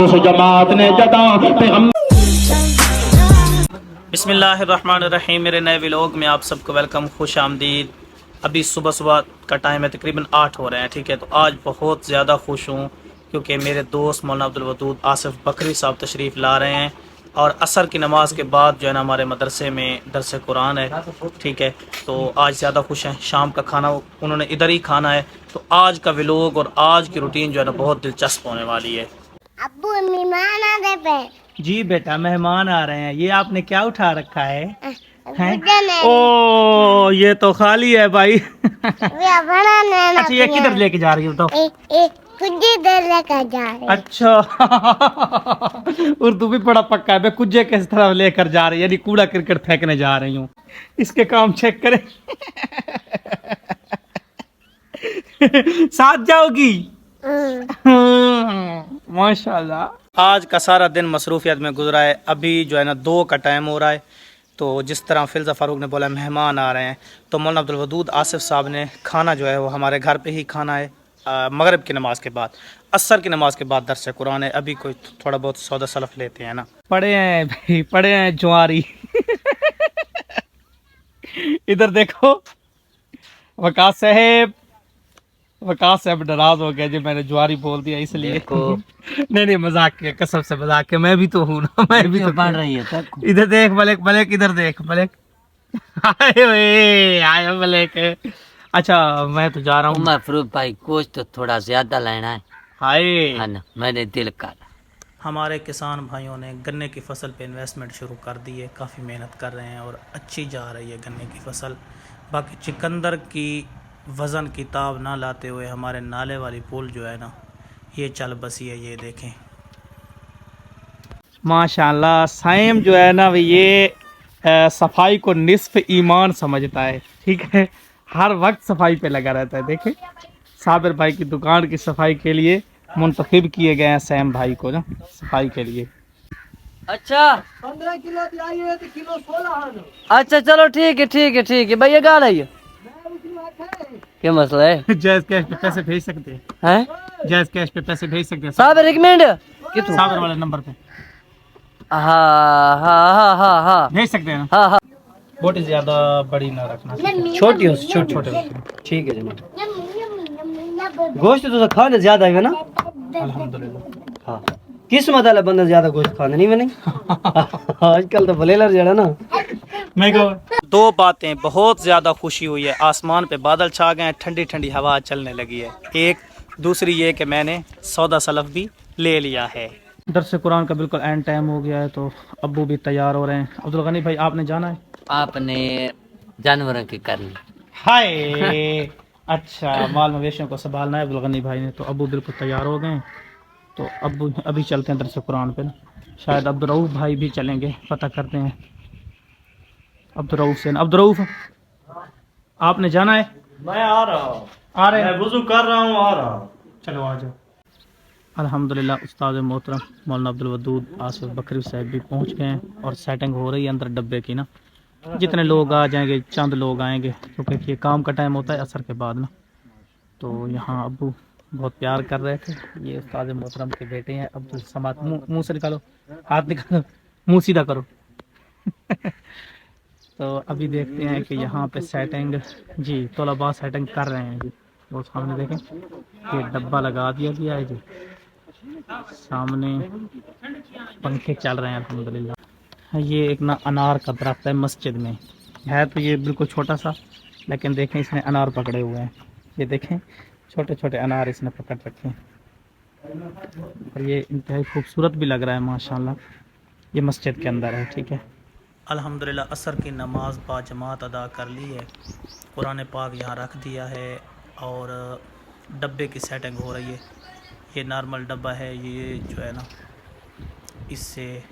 जमात ने जदा बिस्मिल्लाहिर्रहमानिर्रहीम। मेरे नए व्लॉग में आप सबको वेलकम, खुश आमदीद। अभी सुबह सुबह का टाइम है, तकरीबन 8 हो रहे हैं। ठीक है, तो आज बहुत ज़्यादा खुश हूँ क्योंकि मेरे दोस्त मौलाना अब्दुल वदूद आसिफ बकरी साहब तशरीफ़ ला रहे हैं और असर की नमाज़ के बाद जो है ना हमारे मदरसे में दरस कुरान है। ठीक है, तो आज ज़्यादा खुश हैं। शाम का खाना उन्होंने इधर ही खाना है, तो आज का व्लॉग और आज की रूटीन जो है ना बहुत दिलचस्प होने वाली है। अब्बू मेहमान आ रहे पे। जी बेटा, मेहमान आ रहे हैं। ये आपने क्या उठा रखा है? हैं? ओ, ये तो खाली है भाई। अच्छा, अच्छा, ये किधर लेके जा रही हो तो? कुछ देर लेकर जा रहे। अच्छा। उर्दू भी बड़ा पक्का है। मैं कुछ किस तरह लेकर जा रही है, यानी कूड़ा क्रिकेट फेंकने जा रही हूँ। इसके काम चेक करें। साथ जाओगी? माशाल्लाह। आज का सारा दिन मसरूफियत में गुजरा है। अभी जो है ना 2 का टाइम हो रहा है। तो जिस तरह फिल्ज़ा फ़ारूक ने बोला मेहमान आ रहे हैं, तो मौलाना अब्दुल वदूद आसिफ साहब ने खाना जो है वो हमारे घर पे ही खाना है। मगरिब की नमाज़ के बाद, असर की नमाज़ के बाद दरस कुरान है। अभी कोई थोड़ा बहुत सौदा सलफ लेते हैं ना। पढ़े हैं भाई, पढ़े हैं जुआरी। इधर देखो वकास साहब, वकास साहब नाराज हो गया जी, मैंने जुआरी बोल दिया इसलिए। नहीं, मजाक के, कसम से मजाक के। मैं भी तो हूँ ना, मैं भी तो पढ़ रही है। इधर देख मलिक, मलिक इधर देख मलिक। आए मलिक। अच्छा, मैं तो जा रहा हूँ। मफरूफ भाई, कुछ तो थोड़ा ज्यादा लेना है। हाय, है ना, मैंने दिल का। हमारे किसान भाइयों ने गन्ने की फसल पे इन्वेस्टमेंट शुरू कर दी है। काफ़ी मेहनत कर रहे हैं और अच्छी जा रही है गन्ने की फसल। बाकी चिकंदर की वज़न किताब ना लाते हुए हमारे नाले वाली पुल जो है ना, ये चल बसी है। ये देखें माशाल्लाह। साइम जो है ना ये सफाई को निस्फ ईमान समझता है। ठीक है, हर वक्त सफाई पे लगा रहता है। देखें, साबिर भाई की दुकान की सफाई के लिए मुंतखब किए गए हैं सैम भाई को ना, सफाई के लिए। अच्छा 15 किलो दिलाइए तो किलो 16। अच्छा, चलो ठीक है, ठीक है, ठीक है भैया। गा रही है, क्या मसला है? जैज कैश पे पैसे भेज सकते हैं? हैं जैज कैश पे पैसे भेज सकते हैं साहब, रिकमेंड कितने? साबिर वाले नंबर पे हाँ हाँ हाँ हाँ हाँ भेज सकते हैं। हाँ हाँ। बोटी ज्यादा बड़ी ना रखना, छोटी हो, छोटी छोटे। ठीक है जनाब। गोश्त तो खाने ज्यादा है ना? अल्हम्दुलिल्लाह। हाँ, किस्मत वाला बंदा ज्यादा गोश्त खाने नहीं बने। आजकल तो बलेलर जड़ा ना। मैं कहूँ 2 बातें बहुत ज़्यादा खुशी हुई है। आसमान पे बादल छा गए हैं, ठंडी ठंडी हवा चलने लगी है। एक दूसरी ये कि मैंने सौदा सलफ भी ले लिया है। दरस कुरान का बिल्कुल एंड टाइम हो गया है, तो अब्बू भी तैयार हो रहे हैं। अब्दुल गनी भाई, आपने जाना है? आपने जानवरों की करनी। हाय। अच्छा, माल मवेशियों को संभालना है अब्दुल गनी भाई ने। तो अब्बू बिल्कुल तैयार हो गए हैं, तो अब्बू अभी चलते हैं दरस कुरान पे ना। शायद अब्दुल रऊफ भाई भी चलेंगे, पता करते हैं। अब्दुल रऊफ से, अब्दुल रऊफ आपने जाना है? मैं आ रहा हूँ, आ रहे हैं? मैं वुज़ू कर रहा हूँ, आ रहा हूँ। चलो आ जाओ। अल्हम्दुलिल्लाह, उस्ताद मोहतरम मौलाना अब्दुल वदूद आसिफ बकरी साहब भी पहुंच गए हैं और सेटिंग हो रही है अंदर डब्बे की ना। जितने लोग आ जाएंगे, चंद लोग आएंगे, क्योंकि ये काम का टाइम होता है असर के बाद ना। तो यहाँ अब्बू बहुत प्यार कर रहे थे। ये उस्ताद मोहतरम के बेटे हैं अब्दुल समाद। मुँह से निकालो, हाथ निकालो, मुँह सीधा करो। तो अभी देखते हैं कि यहाँ पे सेटिंग, जी तलबा सेटिंग कर रहे हैं जी। वो सामने देखें, ये डब्बा लगा दिया गया है जी। सामने पंखे चल रहे हैं अल्हम्दुलिल्लाह। ये एक ना अनार का दरख्त है मस्जिद में है, तो ये बिल्कुल छोटा सा, लेकिन देखें इसने अनार पकड़े हुए हैं। ये देखें, छोटे छोटे अनार इसने पकड़ रखे हैं और ये इंतहाई खूबसूरत भी लग रहा है माशाल्लाह। ये मस्जिद के अंदर है। ठीक है, अल्हम्दुलिल्लाह असर की नमाज बाजमात अदा कर ली है। कुरान पाक यहाँ रख दिया है और डब्बे की सेटिंग हो रही है। ये नॉर्मल डब्बा है, ये जो है ना, इससे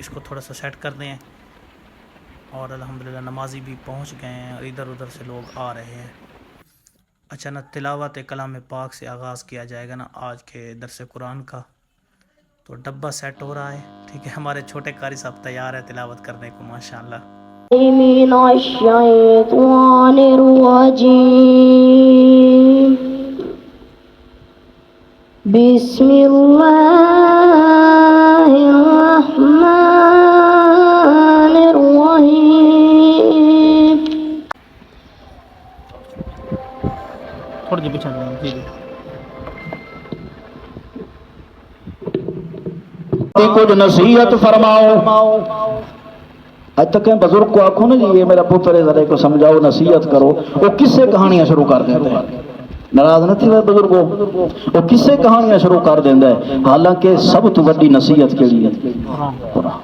इसको थोड़ा सा सेट कर दें। और अल्हम्दुलिल्लाह नमाजी भी पहुँच गए हैं और इधर उधर से लोग आ रहे हैं। अच्छा ना, तिलावत कलाम पाक से आगाज़ किया जाएगा ना आज के दरस कुरान का। तो डब्बा सेट हो रहा है। ठीक है, हमारे छोटे कारी साहब तैयार है तिलावत करने को माशाल्लाह। बिस्मिल्लाह कुछ नसीहत फरमाओ। आज तक बुजुर्ग को आखो ना जी ये मेरा पुत्र है जरा को समझाओ नसीहत करो, वो किससे कहानियां शुरू कर देते हैं। नाराज न थी बुजुर्गो, वो किससे कहानियां शुरू कर देंदा है, हालांकि सब तो बड़ी नसीहत केड़ी है कुरान।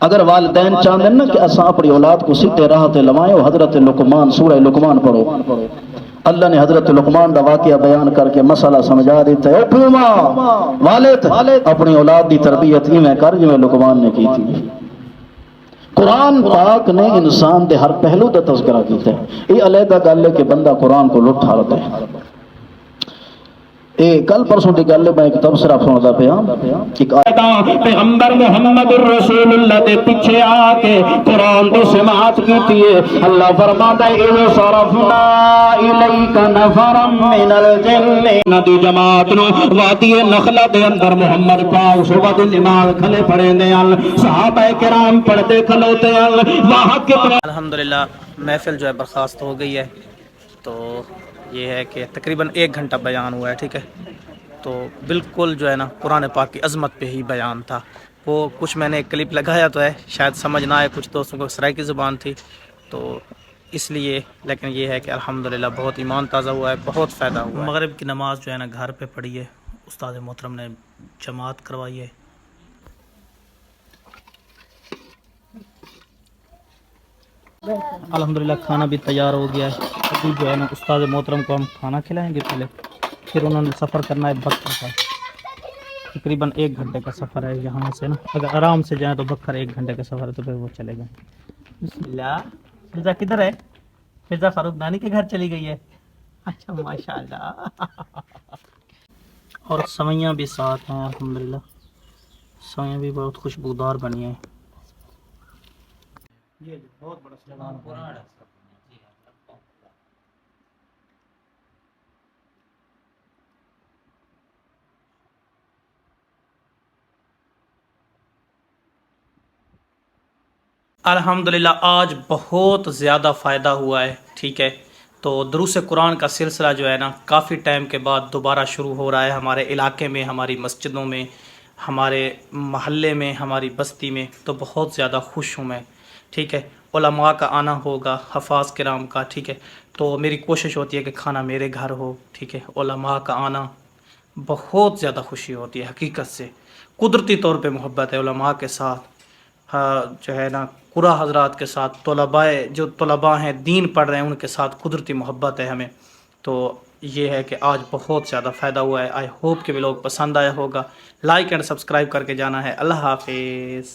अगर वालिदैन चाहते ना कि असा अपनी औलाद को सीधे राह ते लवाएं, हजरत लुकमान सूरह लुकमान पढ़ो। अल्लाह ने हजरत लुकमान का वाकया बयान करके मसला समझा देता है। वालिद अपनी औलाद की तरबियत इवें कर जिवें लुकमान ने की थी। कुरान पाक ने इंसान के हर पहलू का तज़किरा किया है। ये अलहदा गल है कि बंदा कुरान को लुट हालत है। ए कल परसों की गल मैं एक तबसरा सुनता पिया, एक पैगंबर मुहम्मद रसूलुल्लाह दे पीछे आके कुरान दी समाअत कीती है। अल्लाह फरमाता है इज़ सरफना इलैका नफरम मिनल जिन्न, नदी जमात नु वादी नखला दे अंदर मुहम्मद पाक सुबह दी नमाज खले पढ़ेंदे हन, सहाबा किराम पढ़ते खलोते हन। वहां के अल्हम्दुलिल्लाह महफिल जो है बर्खास्त हो गई है। तो ये है कि तकरीबन 1 घंटा बयान हुआ है, ठीक है। तो बिल्कुल जो है ना कुरान पाक की अज़मत पे ही बयान था। वो कुछ मैंने एक क्लिप लगाया तो है, शायद समझ ना आए, कुछ दोस्तों को सराय की ज़ुबान थी तो इसलिए, लेकिन ये है कि अल्हम्दुलिल्लाह बहुत ईमान ताज़ा हुआ है, बहुत फ़ायदा हुआ है। मगरिब की नमाज़ जो है ना घर पे पढ़ी है, उस्ताद मोहतरम ने जमात करवाई है। अल्हम्दुलिल्लाह खाना भी तैयार हो गया है। अभी जो है ना उस्ताद मोहतरम को हम खाना खिलाएंगे पहले, फिर उन्होंने सफ़र करना है बक्कर का। तकरीबन 1 घंटे का सफ़र है यहाँ से ना, अगर आराम से जाए तो बक्कर 1 घंटे का सफ़र है, तो फिर वो चले गए। बिस्मिल्लाह। फिजा किधर है? फिजा फारूक नानी के घर चली गई है। अच्छा माशाल्लाह। और सवैयाँ भी साथ हैं अल्हम्दुलिल्लाह, सवैयाँ भी बहुत खुशबूदार बनी हैं। ये बहुत बड़ा सलाम है। अल्हम्दुलिल्लाह आज बहुत ज़्यादा फ़ायदा हुआ है, ठीक है। तो दुरूस कुरान का सिलसिला जो है ना काफ़ी टाइम के बाद दोबारा शुरू हो रहा है हमारे इलाके में, हमारी मस्जिदों में, हमारे महल्ले में, हमारी बस्ती में। तो बहुत ज़्यादा खुश हूँ मैं, ठीक है। उलमा का आना होगा, हफ़ाज़ किराम का, ठीक है। तो मेरी कोशिश होती है कि खाना मेरे घर हो, ठीक है। उलमा का आना बहुत ज़्यादा खुशी होती है, हकीकत से कुदरती तौर पे मोहब्बत है उलमा के साथ। हाँ जो है ना कुरा हजरात के साथ, जो तलबा हैं दीन पढ़ रहे हैं उनके साथ कुदरती मोहब्बत है हमें। तो ये है कि आज बहुत ज़्यादा फ़ायदा हुआ है। आई होप कि भी लोग पसंद आया होगा। लाइक एंड सब्सक्राइब करके जाना है। अल्लाह हाफिज़।